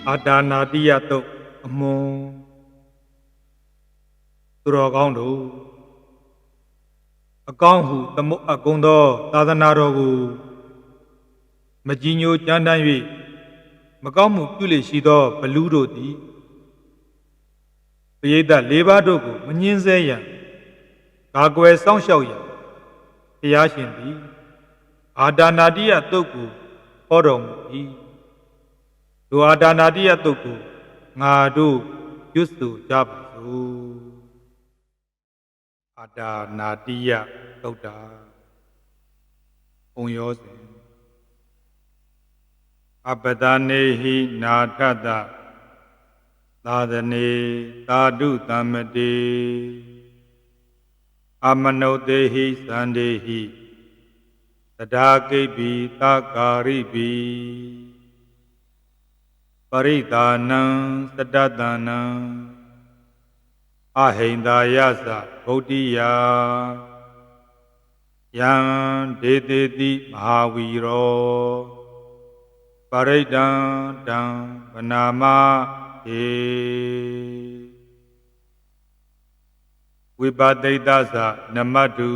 အာဒါနာတိယတုတ်အမွန်သူတော်ကောင်းတို့အကောင်းဟုသမုတ်အပ်ကုန်သောသာသနာတော်ကိုမကြီးညိုကြမ်းတမ်း၍မကောင်းမှုပြုလေရှိသောဘလူးတို့သည်ပရိသတ်၄ပါးတို့ကိုမငြင်းဆဲရန်ကာကွယ်စောင့်ရှောက်ရန်ဘုရားရှင်သည်အာဒါနာတိယတုတ်ကိုဟောတော်မူ၏ထိုအာဒါနာတိယတုတ်ကိုငါတို့ရွတ်ဆိုကြပါစို့အာဒါနာတိယတုတ်တာပုံရောစဉ်အပဒနေဟိနာထတသာသနေသာဓုသမ္မတိအမနုတေဟိသန္တေဟိသဒ္ဓါကိဗ္ဗိသကာရိဗိပရိဒါနံသတ္တတနံအဟိန္ဒာယသဗုဒ္ဓိယာယံဒေတေတိမဟာဝီရောပရိဒံတံဗနာမဟေဝိပတိတ္တသနမတု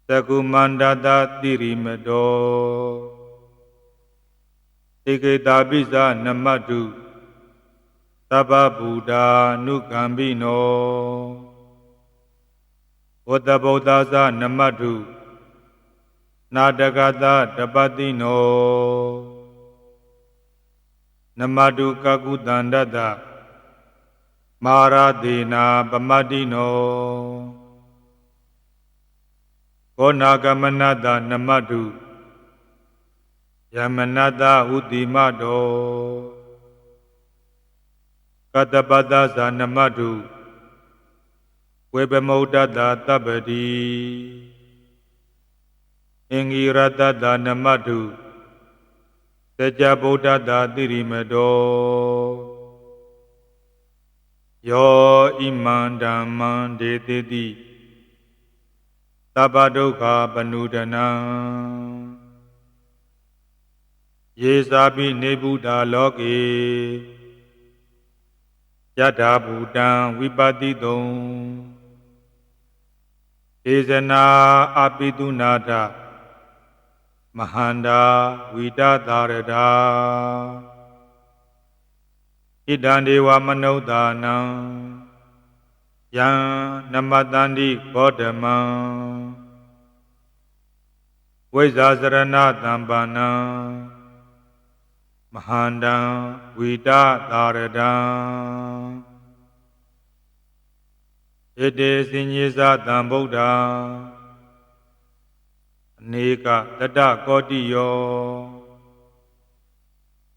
သကုမန္တတတိရိမတောဧကေတာပိသနမတုသဗ္ဗဗုဒ္ဓ ानु ကံပိနောဝတ္တဗုဒ္ဓသနမတုနာတကတတပတိနောနမတုကကုတန္တတမာရဒေနာပမတ္တိနောကောနာကမနတနမတုယမနတဟုတိမတောကတပတ္တသနမတုဝေပမုဒ္ဒတတပ္ပတိအင်္ဂိရတတနမတုသကြဗုဒ္ဓတတိရိမတောယောဣမံဓမ္မံဒေတိတိသဗ္ဗဒုက္ခပနုဒနာယေဇာပိနေဗုဒ္ဓလောကေယထာဘူတံဝိပတိတုံဒေဇနာအပိတုနာထမဟန္တာဝိတသာရတာဣဒံဒေဝမနုဿာနံယံနမတန္တိဘောဓမံဝိဇာစရဏတံပါဏံမဟန္တံဝိတသာရတံဣတေစဉ္ညေသတံဗုဒ္ဓံအနေကတတကောတိယော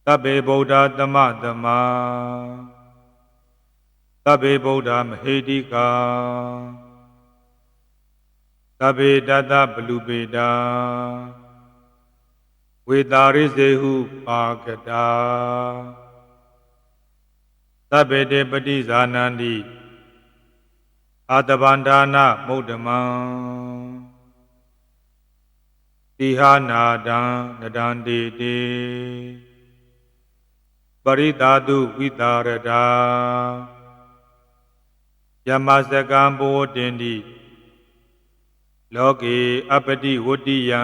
သဗ္ဗေဗုဒ္ဓသမတမသဗ္ဗေဗုဒ္ဓမဟေတိကာသဗ္ဗေတတပလူပေတာဝေတာရိစေဟုပါကတာသဗ္ဗေတေပတိဇာနန္တိအာတဗန္ဒာနမုဒ္ဓမံတိဟာနာဒံနဒန္တိတေပရိသာတုဝိတာရတာယမစကံဘောတင်တိလောကေအပတိဝတ္တိယံ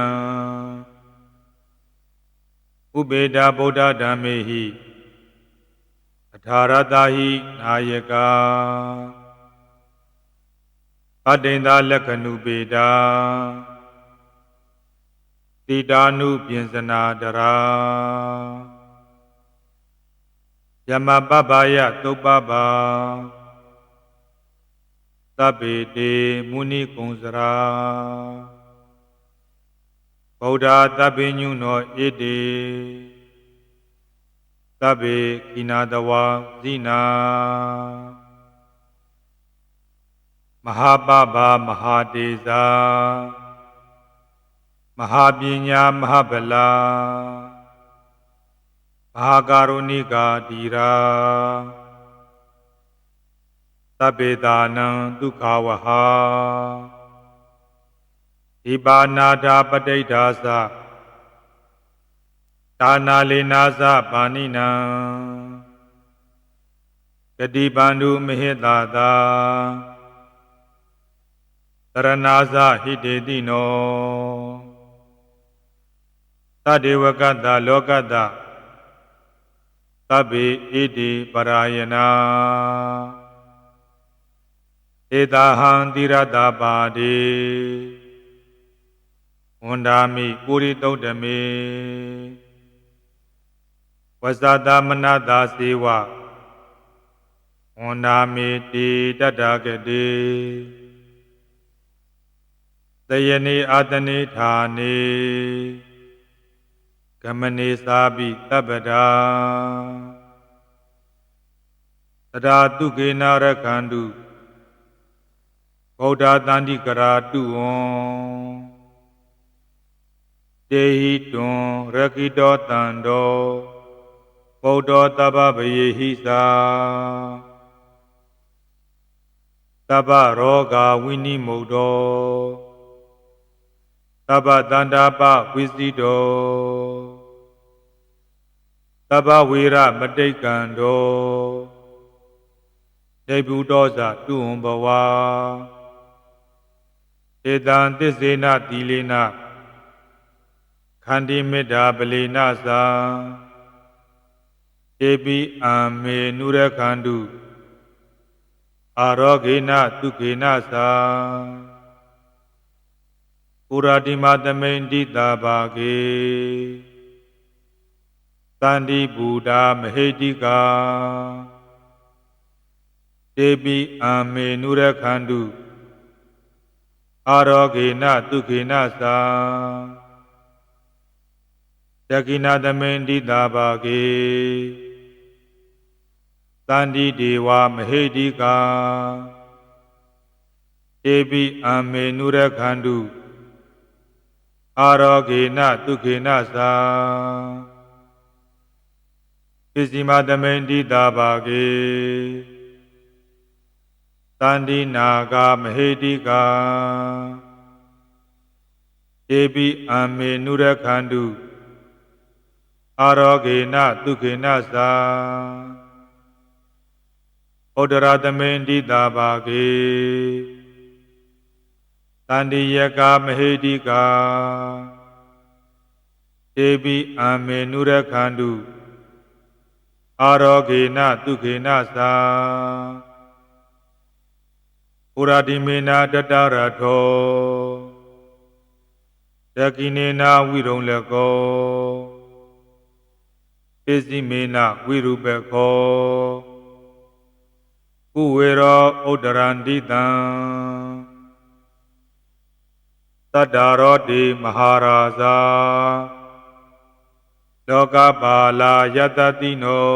ဥပေဒဗုဒ္ဓဓမ္မေဟိအထာရတဟိနာယကာအတိန္ဒလက္ခဏုပေတာတိတာနုပြင်စနာတရာယမပပ္ပယသုပ္ပပါသဗ္ဗေတေမုနိကုံစရာဗုဒ္ဓသဗ္ဗညုနောဣတိသဗ္ဗေကိနာတဝါဇိနာမဟာပပမဟာတေဇာမဟာပညာမဟာဗလာမဟာကာရုဏိကာတိရာသဗ္ဗေတာနံဒုက္ခဝဟာဒီပါနာထာပဋိဋ္ဌာသတ ဒါနာလေနာဇပါဏိနံဂတိပန္ဓုမဟိတာသာတရဏာဇဟိတေတိနောသတ္တေဝကတ္တလောကတ္တသဗ္ဗေဣတိပရာယနာဧတာဟံတိရတပါတိဝန္ဒာမိပုရိသုတ္တမေဝဇ္ဇတာမနတာစေဝဝန္ဒာမိတိတတ္တဂတိသယနေအာတနေဌာနေကမနေသာပိတပ္ပဒာသဒ္ဓတုကေနရခန္တုဗုဒ္ဓတန္တိကရာတုဝံတေဟိတွံရခိတောတန္တောဗုဒ္ဓတပ္ပဗယေဟိသာတပ္ပရောဂာဝိနိမုတ်တောတပ္ပတန္တာပဝိစီတောတပ္ပဝေရမတိတ်ကံတောဒေဗုတောဇတုဝံဘဝဧတံသစ္စေနတိလေနခန္တိမေတ္တာပလေနသာတေပိအံမေနုရခန္တုအာရောဂေနသုခေနသာပုရာတိမသမိန်တိတာဘာကေသန္တိဘူတာမဟေတိကာတေပိအံမေနုရခန္တုအာရောဂေနသုခေနသာတကိနာသမိန်တိတာဘာကေသန္တိဒေဝမဟေတိကာတေပိအံမေနုရခန္တုအာရောဂေနသုခေနသာပစ္စည်းမသမိန်တိတာဘာကေသန္တိနာဂမဟေတိကာတေပိအံမေနုရခန္တုအာရောဂေနသုခေနသာဩဒရသမိန်တိတာဘာကေသန္တိယကမဟေတိကာတေပိအံမေနုရခန္တုအာရောဂေနသုခေနသာပုရာတိမေနတတရထောတကိနေနဝိရုံလကောပစ္စည်းမေနဝိရုပခောကုဝေရောဥဒရန္တိတံသတ္တရောတိမဟာရာဇာလောကပါလာယတတိနော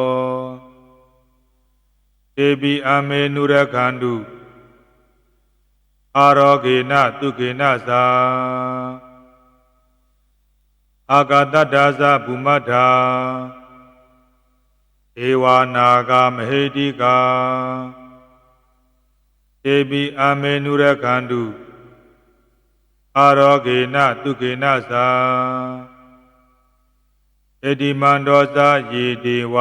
တေပိအမေနုရခန္တုအာရောဂေနသုခေနသာအာဂတတ္တဇဘူမတ္ထာဧဝနာဂမဟေတိကာတေပိအမေနုရခန္တုအာရောဂေနသုခေနသာဣတိမန္တောဇယေဒေဝ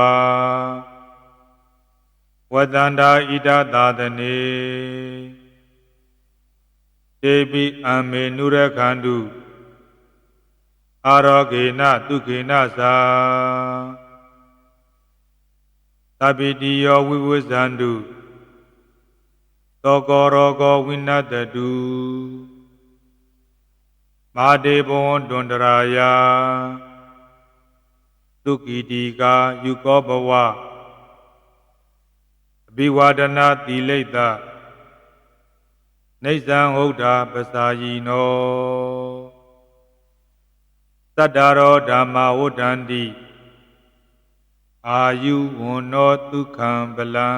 ဝတန္တာဣဒသာသနေတေပိအမေနုရခန္တုအာရောဂေနသုခေနသာသဗ္ဗိတိယောဝိဝဇန္တုသောကောရောဂောဝိနတတုမာတေဘဝံတွန္တရာယသုကိတိကာယုကောဘဝအဘိဝဒနာတိလိတ္တနိစ္စံဟုတ်တာပစာယီနောသတ္တရောဓမ္မဝဋ္ဌန္တိအာယုဝန္နောဒုက္ခံပလံ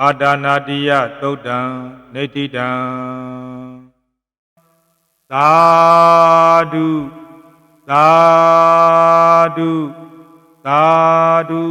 အာဒါနာတိယသုတ်တံနေတိတံသာဓုသာဓုသာဓု